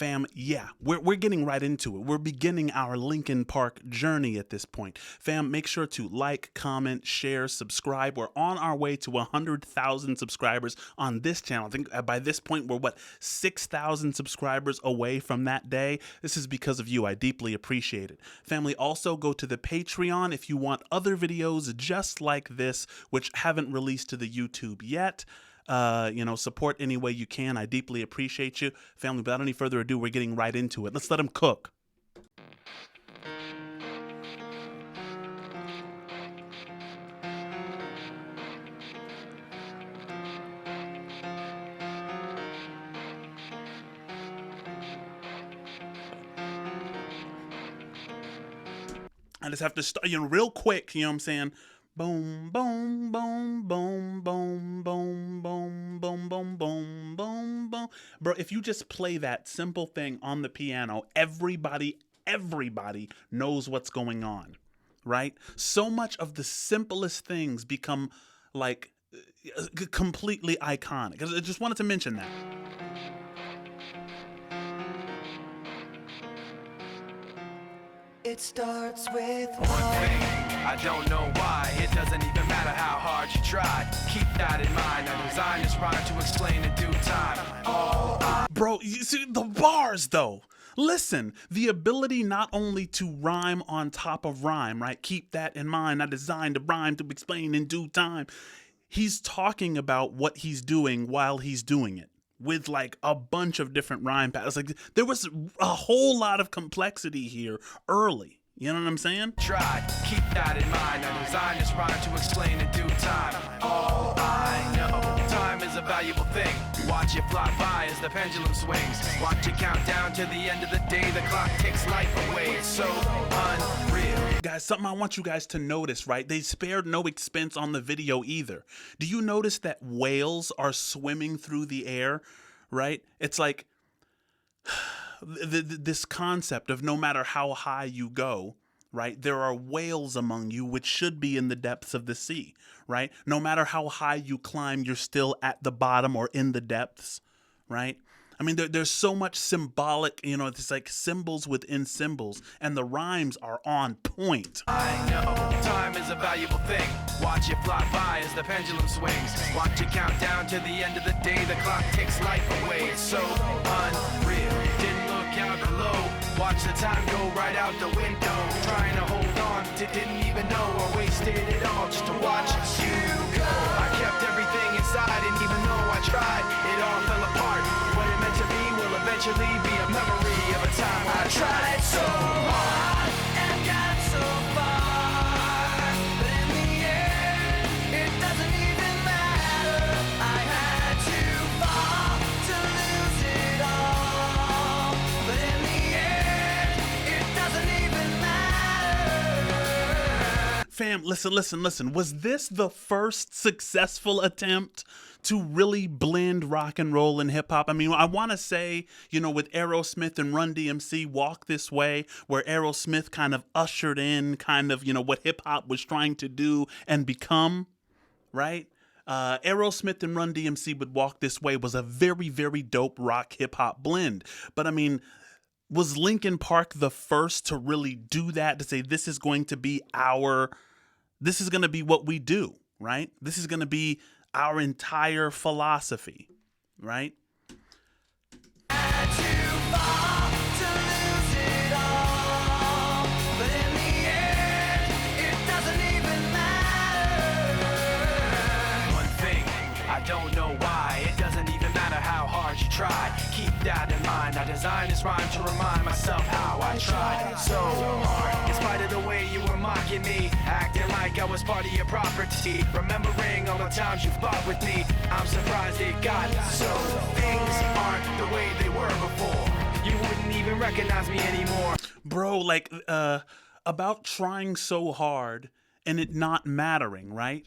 Fam, yeah, we're getting right into it. We're beginning our Linkin Park journey at this point. Fam, make sure to like, comment, share, subscribe. We're on our way to 100,000 subscribers on this channel. I think by this point, we're 6,000 subscribers away from that day. This is because of you. I deeply appreciate it. Family, also go to the Patreon if you want other videos just like this, which haven't released to the YouTube yet. Support any way you can. I deeply appreciate you. Family, without any further ado, we're getting right into it. Let's let them cook. I just have to start, real quick, you know what I'm saying? Boom, boom, boom, boom, boom, boom, boom, boom, boom, boom, boom, boom. Bro, if you just play that simple thing on the piano, everybody knows what's going on, right? So much of the simplest things become like completely iconic. I just wanted to mention that. It starts with one thing. I don't know why. It doesn't even matter how hard you try. Keep that in mind. I designed this rhyme to explain in due time. Bro, you see the bars though. Listen, the ability not only to rhyme on top of rhyme, right? Keep that in mind. I designed a rhyme to explain in due time. He's talking about what he's doing while he's doing it, with like a bunch of different rhyme patterns. Like there was a whole lot of complexity here early. You know what I'm saying? Try, keep that in mind. I designed this rhyme to explain in due time. All I know, time is a valuable thing. Watch it fly by as the pendulum swings. Watch it count down to the end of the day. The clock takes life away. It's so unreal. Guys, something I want you guys to notice, right? They spared no expense on the video either. Do you notice that whales are swimming through the air, right? It's like this concept of no matter how high you go, right? There are whales among you which should be in the depths of the sea, right? No matter how high you climb, you're still at the bottom or in the depths, right? I mean, there's so much symbolic, it's like symbols within symbols, and the rhymes are on point. I know, time is a valuable thing. Watch it fly by as the pendulum swings. Watch it count down to the end of the day. The clock takes life away. It's so unreal. Didn't look out below. Watch the time go right out the window. Trying to hold on to didn't even know I wasted it all just to watch you go. I kept everything inside, and even though I tried, it all fell apart. What it meant to be will eventually be a memory of a time when I tried so hard and got so far. But in the end, it doesn't even matter. I had to fall to lose it all. But in the end, it doesn't even matter. Fam, listen. Was this the first successful attempt to really blend rock and roll and hip hop? I mean, I want to say, with Aerosmith and Run DMC Walk This Way, where Aerosmith kind of ushered in what hip hop was trying to do and become, right? Aerosmith and Run DMC with Walk This Way was a very, very dope rock hip hop blend. But I mean, was Linkin Park the first to really do that, to say this is going to be this is going to be what we do, right? This is going to be our entire philosophy, right? I don't know why, it doesn't even matter how hard you try. Keep that in mind. I designed this rhyme to remind myself how I tried so hard. In spite of the way you were mocking me, acting like I was part of your property, remembering all the times you fought with me, I'm surprised it got so. Things aren't the way they were before. You wouldn't even recognize me anymore. Bro, about trying so hard and it not mattering, right?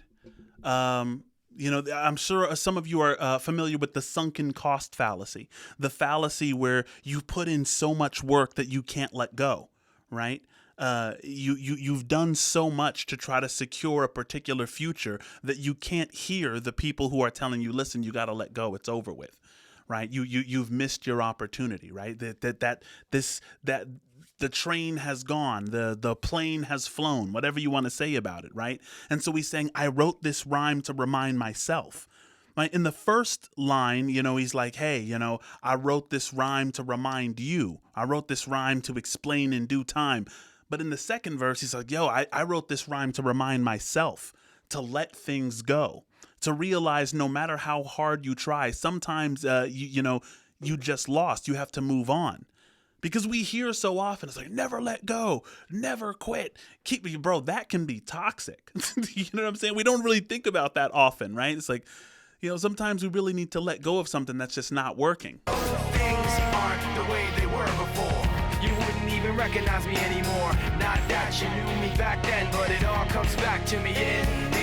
I'm sure some of you are familiar with the sunken cost fallacy, the fallacy where you put in so much work that you can't let go, right? You've done so much to try to secure a particular future that you can't hear the people who are telling you, listen, you got to let go. It's over with, right? You've missed your opportunity, right? That the train has gone, the plane has flown, whatever you want to say about it, right? And so he's saying, I wrote this rhyme to remind myself. Right? In the first line, he's like, hey, I wrote this rhyme to remind you. I wrote this rhyme to explain in due time. But in the second verse, he's like, yo, I wrote this rhyme to remind myself to let things go, to realize no matter how hard you try, sometimes, you just lost. You have to move on. Because we hear so often, it's like, never let go, never quit. Bro, that can be toxic. You know what I'm saying? We don't really think about that often, right? It's like, sometimes we really need to let go of something that's just not working. Things aren't the way they were before. You wouldn't even recognize me anymore. Not that you knew me back then, but it all comes back to me in the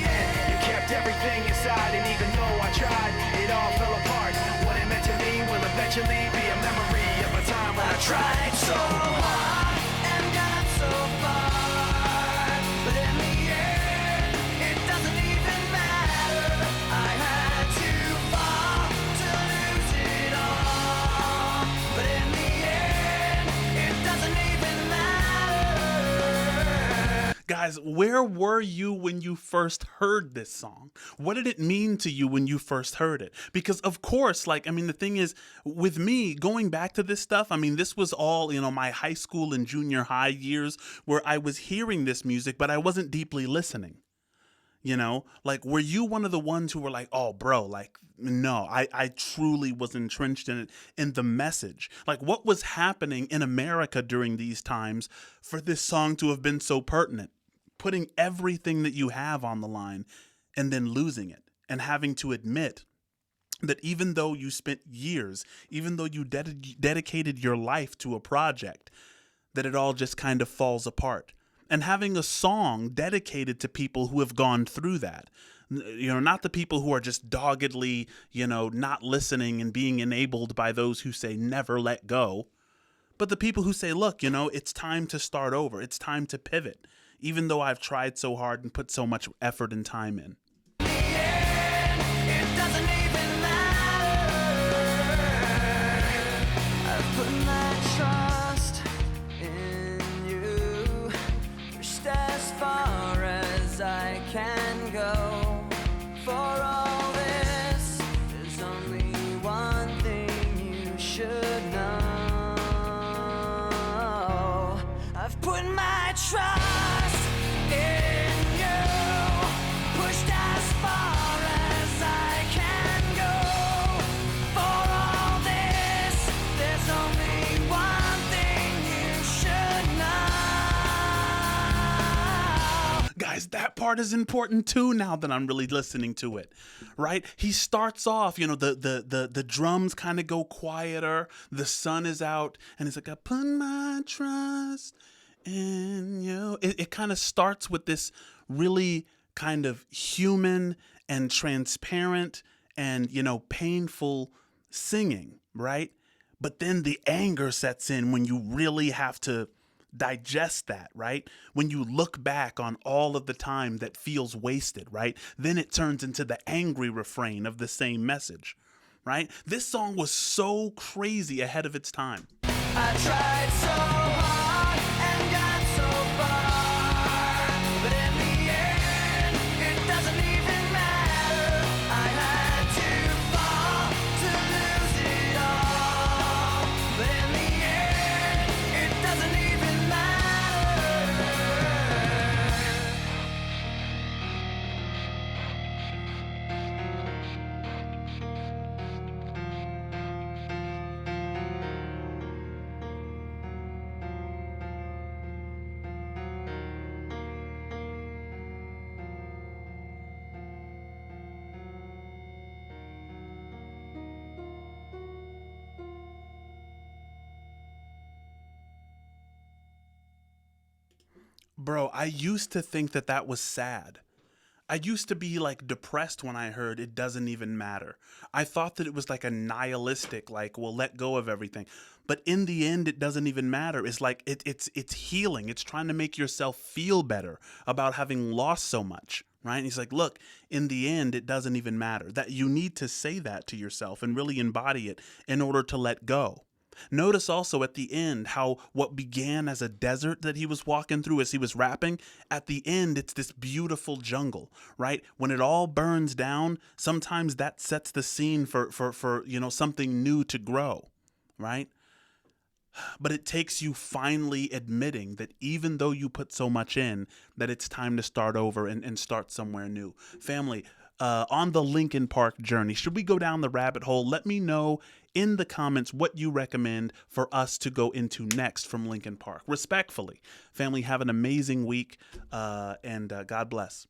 end. You kept everything inside, and even though I tried, it all fell apart. What it meant to me will eventually be a memory of a time when I tried so hard and got so far, but in the end, it doesn't even matter. I had to fall to lose it all, but in the end, it doesn't even matter. Guys, where were you when you first heard this song? What did it mean to you when you first heard it? Because of course, the thing is, with me, going back to this stuff, this was all, my high school and junior high years where I was hearing this music, but I wasn't deeply listening. Were you one of the ones who were like, oh, bro, no, I truly was entrenched in it, in the message. What was happening in America during these times for this song to have been so pertinent? Putting everything that you have on the line and then losing it and having to admit that even though you spent years, even though you dedicated your life to a project, that it all just kind of falls apart. And having a song dedicated to people who have gone through that, not the people who are just doggedly, not listening and being enabled by those who say never let go, but the people who say, look, it's time to start over. It's time to pivot, even though I've tried so hard and put so much effort and time in. It doesn't even matter. I've put my trust in you, pushed as far as I can go. For all this, there's only one thing you should know. I've put my trust in you, pushed as far as I can go. For all this, there's only one thing you should know. Guys, that part is important too now that I'm really listening to it, right? He starts off, the drums kind of go quieter, the sun is out, and he's like, I put my trust in you. It kind of starts with this really kind of human and transparent and, painful singing, right? But then the anger sets in when you really have to digest that, right? When you look back on all of the time that feels wasted, right? Then it turns into the angry refrain of the same message, right? This song was so crazy ahead of its time. I tried so hard and got so far, but in the end, it doesn't even matter. I had to fall to lose it all, but in the end, it doesn't even matter. Bro, I used to think that was sad. I used to be depressed when I heard it doesn't even matter. I thought that it was a nihilistic, well, let go of everything. But in the end, it doesn't even matter. It's it's healing. It's trying to make yourself feel better about having lost so much, right? And he's like, look, in the end, it doesn't even matter. That you need to say that to yourself and really embody it in order to let go. Notice also at the end how what began as a desert that he was walking through as he was rapping, at the end, it's this beautiful jungle, right? When it all burns down, sometimes that sets the scene for something new to grow, right? But it takes you finally admitting that even though you put so much in, that it's time to start over and start somewhere new. Family, on the Linkin Park journey, should we go down the rabbit hole? Let me know in the comments what you recommend for us to go into next from Linkin Park. Respectfully, family, have an amazing week, and God bless.